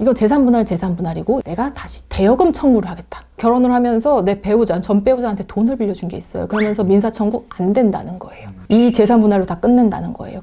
이거 재산분할이고 내가 다시 대여금 청구를 하겠다. 결혼을 하면서 내 배우자, 전 배우자한테 돈을 빌려준 게 있어요. 그러면서 민사청구 안 된다는 거예요. 이 재산분할로 다 끝낸다는 거예요.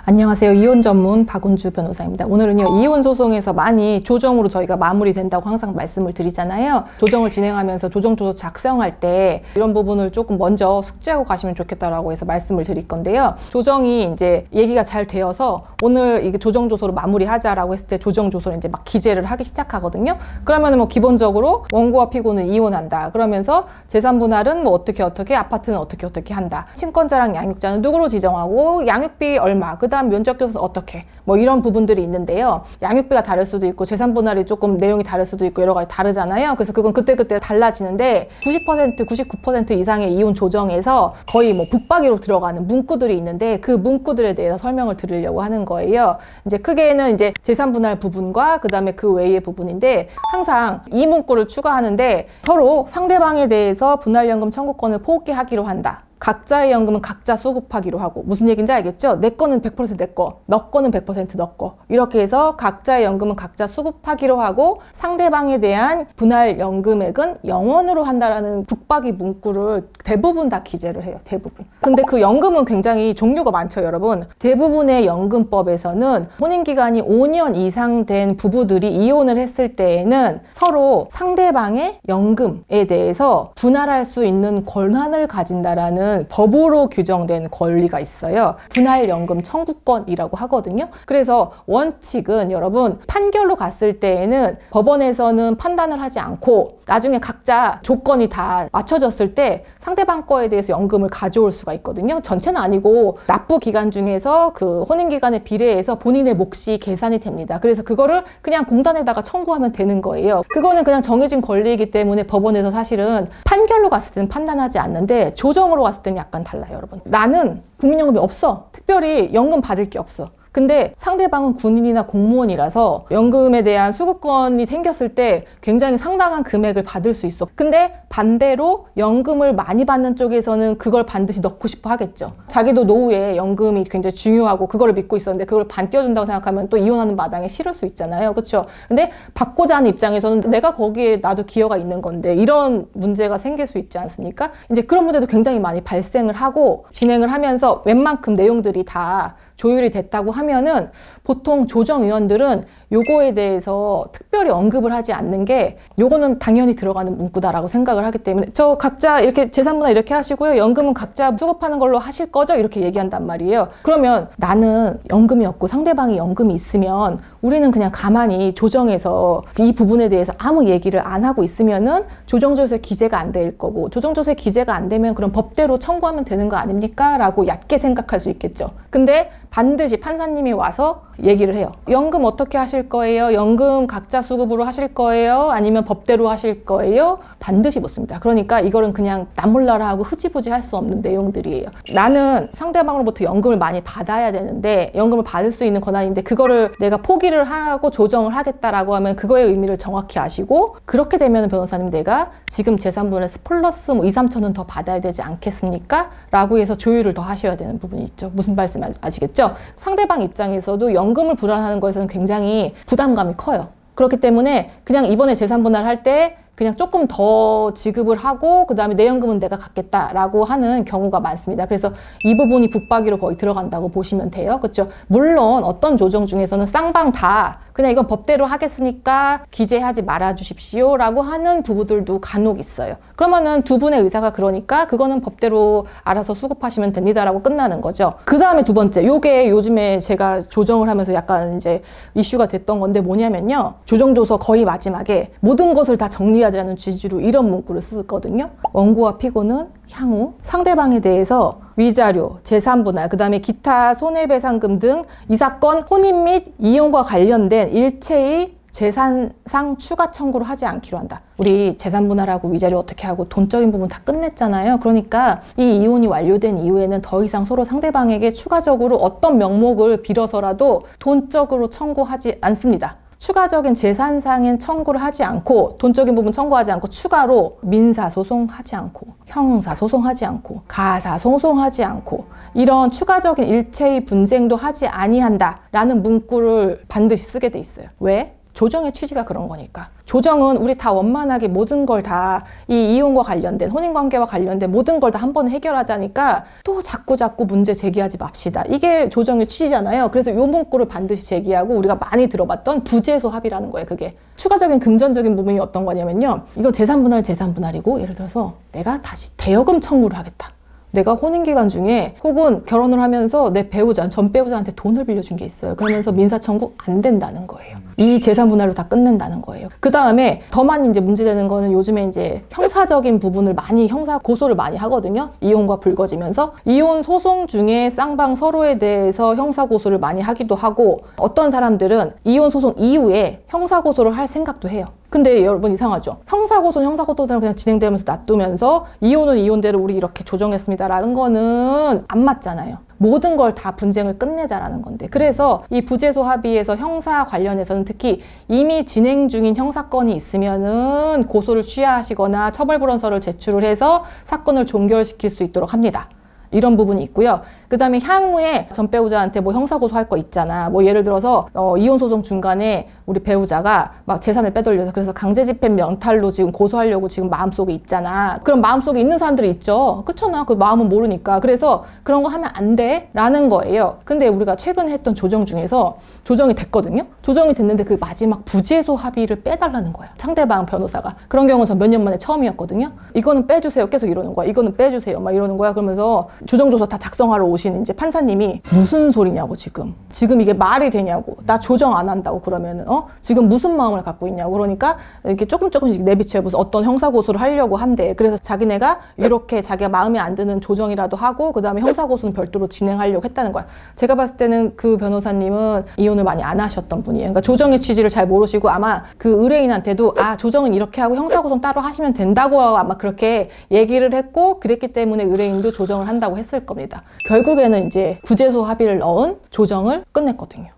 안녕하세요. 이혼 전문 박은주 변호사입니다. 오늘은요, 이혼 소송에서 많이 조정으로 저희가 마무리된다고 항상 말씀을 드리잖아요. 조정을 진행하면서 조정조서 작성할 때 이런 부분을 조금 먼저 숙지하고 가시면 좋겠다라고 해서 말씀을 드릴 건데요. 조정이 이제 얘기가 잘 되어서 오늘 이게 조정조서로 마무리하자라고 했을 때 조정조서를 이제 막 기재를 하기 시작하거든요. 그러면은 뭐 기본적으로 원고와 피고는 이혼한다. 그러면서 재산분할은 뭐 어떻게 아파트는 어떻게 한다. 친권자랑 양육자는 누구로 지정하고 양육비 얼마, 그다음 면적교섭 어떻게, 뭐 이런 부분들이 있는데요. 양육비가 다를 수도 있고 재산분할이 조금 내용이 다를 수도 있고 여러 가지 다르잖아요. 그래서 그건 그때그때 달라지는데 90%, 99% 이상의 이혼 조정에서 거의 뭐 붙박이로 들어가는 문구들이 있는데 그 문구들에 대해서 설명을 드리려고 하는 거예요. 이제 크게는 이제 재산분할 부분과 그다음에 그 외의 부분인데 항상 이 문구를 추가하는데 서로 상대방에 대해서 분할연금 청구권을 포기하기로 한다. 각자의 연금은 각자 수급하기로 하고, 무슨 얘기인지 알겠죠? 내 거는 100% 내 거, 너 거는 100% 너 거. 이렇게 해서 각자의 연금은 각자 수급하기로 하고 상대방에 대한 분할 연금액은 영원으로 한다라는 붙박이 문구를 대부분 다 기재를 해요. 대부분. 근데 그 연금은 굉장히 종류가 많죠, 여러분. 대부분의 연금법에서는 혼인기간이 5년 이상 된 부부들이 이혼을 했을 때에는 서로 상대방의 연금에 대해서 분할할 수 있는 권한을 가진다라는 법으로 규정된 권리가 있어요. 분할연금 청구권이라고 하거든요. 그래서 원칙은 여러분, 판결로 갔을 때에는 법원에서는 판단을 하지 않고 나중에 각자 조건이 다 맞춰졌을 때 상대방 거에 대해서 연금을 가져올 수가 있거든요. 전체는 아니고 납부 기간 중에서 그 혼인기간에 비례해서 본인의 몫이 계산이 됩니다. 그래서 그거를 그냥 공단에다가 청구하면 되는 거예요. 그거는 그냥 정해진 권리이기 때문에 법원에서 사실은 판결로 갔을 때는 판단하지 않는데 조정으로 갔을 때는 약간 달라요, 여러분. 나는 국민연금이 없어. 특별히 연금 받을 게 없어. 근데 상대방은 군인이나 공무원이라서 연금에 대한 수급권이 생겼을 때 굉장히 상당한 금액을 받을 수 있어. 근데 반대로 연금을 많이 받는 쪽에서는 그걸 반드시 넣고 싶어 하겠죠. 자기도 노후에 연금이 굉장히 중요하고 그거를 믿고 있었는데 그걸 반 띄워준다고 생각하면 또 이혼하는 마당에 싫을 수 있잖아요. 그렇죠? 근데 받고자 하는 입장에서는 내가 거기에 나도 기여가 있는 건데 이런 문제가 생길 수 있지 않습니까? 이제 그런 문제도 굉장히 많이 발생을 하고 진행을 하면서 웬만큼 내용들이 다 조율이 됐다고 하면은 보통 조정위원들은 요거에 대해서 특별히 언급을 하지 않는 게 요거는 당연히 들어가는 문구다라고 생각을 하기 때문에 저 각자 이렇게 재산분할 이렇게 하시고요. 연금은 각자 수급하는 걸로 하실 거죠? 이렇게 얘기한단 말이에요. 그러면 나는 연금이 없고 상대방이 연금이 있으면 우리는 그냥 가만히 조정해서 이 부분에 대해서 아무 얘기를 안 하고 있으면은 조정조서에 기재가 안 될 거고 조정조서에 기재가 안 되면 그럼 법대로 청구하면 되는 거 아닙니까? 라고 얕게 생각할 수 있겠죠. 근데 반드시 판사님이 와서 얘기를 해요. 연금 어떻게 하실 거예요? 연금 각자 수급으로 하실 거예요? 아니면 법대로 하실 거예요? 반드시 묻습니다. 그러니까 이거는 그냥 남몰라라 하고 흐지부지 할 수 없는 내용들이에요. 나는 상대방으로부터 연금을 많이 받아야 되는데 연금을 받을 수 있는 권한인데 그거를 내가 포기를 하고 조정을 하겠다라고 하면 그거의 의미를 정확히 아시고 그렇게 되면 변호사님 내가 지금 재산분할에서 플러스 뭐 2, 3천은 더 받아야 되지 않겠습니까? 라고 해서 조율을 더 하셔야 되는 부분이 있죠. 무슨 말씀 아시겠죠? 상대방 입장에서도 연금을 분할하는 것에서는 굉장히 부담감이 커요. 그렇기 때문에 그냥 이번에 재산분할 할 때 그냥 조금 더 지급을 하고 그 다음에 내 연금은 내가 갖겠다라고 하는 경우가 많습니다. 그래서 이 부분이 붙박이로 거의 들어간다고 보시면 돼요. 그렇죠? 물론 어떤 조정 중에서는 쌍방 다 그냥 이건 법대로 하겠으니까 기재하지 말아 주십시오 라고 하는 부부들도 간혹 있어요. 그러면은 두 분의 의사가 그러니까 그거는 법대로 알아서 수급하시면 됩니다 라고 끝나는 거죠. 그 다음에 두 번째, 요게 요즘에 제가 조정을 하면서 약간 이제 이슈가 됐던 건데 뭐냐면요, 조정조서 거의 마지막에 모든 것을 다 정리하자는 취지로 이런 문구를 쓰거든요. 원고와 피고는 향후 상대방에 대해서 위자료, 재산분할, 그 다음에 기타 손해배상금 등 이 사건 혼인 및 이혼과 관련된 일체의 재산상 추가 청구를 하지 않기로 한다. 우리 재산분할하고 위자료 어떻게 하고 돈적인 부분 다 끝냈잖아요. 그러니까 이 이혼이 완료된 이후에는 더 이상 서로 상대방에게 추가적으로 어떤 명목을 빌어서라도 돈적으로 청구하지 않습니다. 추가적인 재산상의 청구를 하지 않고 돈적인 부분 청구하지 않고 추가로 민사소송하지 않고 형사소송하지 않고 가사소송하지 않고 이런 추가적인 일체의 분쟁도 하지 아니한다 라는 문구를 반드시 쓰게 돼 있어요. 왜? 조정의 취지가 그런 거니까. 조정은 우리 다 원만하게 모든 걸 다 이 이혼과 관련된 혼인관계와 관련된 모든 걸 다 한 번에 해결하자니까 또 자꾸 문제 제기하지 맙시다. 이게 조정의 취지잖아요. 그래서 이 문구를 반드시 제기하고 우리가 많이 들어봤던 부재소 합의라는 거예요. 그게 추가적인 금전적인 부분이 어떤 거냐면요, 이건 재산분할이고, 예를 들어서 내가 다시 대여금 청구를 하겠다. 내가 혼인기간 중에 혹은 결혼을 하면서 내 배우자, 전 배우자한테 돈을 빌려준 게 있어요. 그러면서 민사청구 안 된다는 거예요. 이 재산 분할로 다 끝낸다는 거예요. 그 다음에 더 많이 이제 문제되는 거는 요즘에 이제 형사적인 부분을 많이 형사 고소를 많이 하거든요. 이혼과 불거지면서 이혼 소송 중에 쌍방 서로에 대해서 형사 고소를 많이 하기도 하고, 어떤 사람들은 이혼 소송 이후에 형사 고소를 할 생각도 해요. 근데 여러분 이상하죠? 형사고소는 그냥 진행되면서 놔두면서 이혼은 이혼대로 우리 이렇게 조정했습니다라는 거는 안 맞잖아요. 모든 걸 다 분쟁을 끝내자라는 건데, 그래서 이 부재소 합의에서 형사 관련해서는 특히 이미 진행 중인 형사건이 있으면은 고소를 취하하시거나 처벌불원서를 제출을 해서 사건을 종결시킬 수 있도록 합니다. 이런 부분이 있고요. 그 다음에 향후에 전 배우자한테 뭐 형사고소 할 거 있잖아. 뭐 예를 들어서 이혼소송 중간에 우리 배우자가 막 재산을 빼돌려서 그래서 강제집행 명탈로 지금 고소하려고 지금 마음속에 있잖아. 그럼 마음속에 있는 사람들이 있죠. 그렇잖아. 그 마음은 모르니까. 그래서 그런 거 하면 안 돼 라는 거예요. 근데 우리가 최근에 했던 조정 중에서 조정이 됐거든요. 조정이 됐는데 그 마지막 부재소 합의를 빼달라는 거야. 상대방 변호사가. 그런 경우는 전 몇 년 만에 처음이었거든요. 이거는 빼주세요. 계속 이러는 거야. 이거는 빼주세요. 막 이러는 거야. 그러면서 조정조서 다 작성하러 오신 이제 판사님이 무슨 소리냐고, 지금 이게 말이 되냐고, 나 조정 안 한다고 그러면은 지금 무슨 마음을 갖고 있냐고. 그러니까 이렇게 조금씩 내비쳐요. 무슨 어떤 형사고소를 하려고 한대. 그래서 자기네가 이렇게 자기가 마음에 안 드는 조정이라도 하고 그 다음에 형사고소는 별도로 진행하려고 했다는 거야. 제가 봤을 때는 그 변호사님은 이혼을 많이 안 하셨던 분이에요. 그러니까 조정의 취지를 잘 모르시고 아마 그 의뢰인한테도 조정은 이렇게 하고 형사고소는 따로 하시면 된다고 아마 그렇게 얘기를 했고, 그랬기 때문에 의뢰인도 조정을 한다고 했을 겁니다. 결국에는 이제 부재소 합의를 넣은 조정을 끝냈거든요.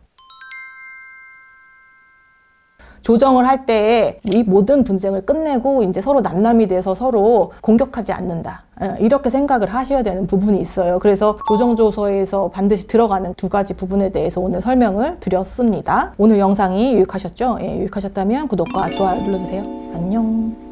조정을 할 때 이 모든 분쟁을 끝내고 이제 서로 남남이 돼서 서로 공격하지 않는다. 이렇게 생각을 하셔야 되는 부분이 있어요. 그래서 조정조서에서 반드시 들어가는 두 가지 부분에 대해서 오늘 설명을 드렸습니다. 오늘 영상이 유익하셨죠? 예, 유익하셨다면 구독과 좋아요 눌러주세요. 안녕.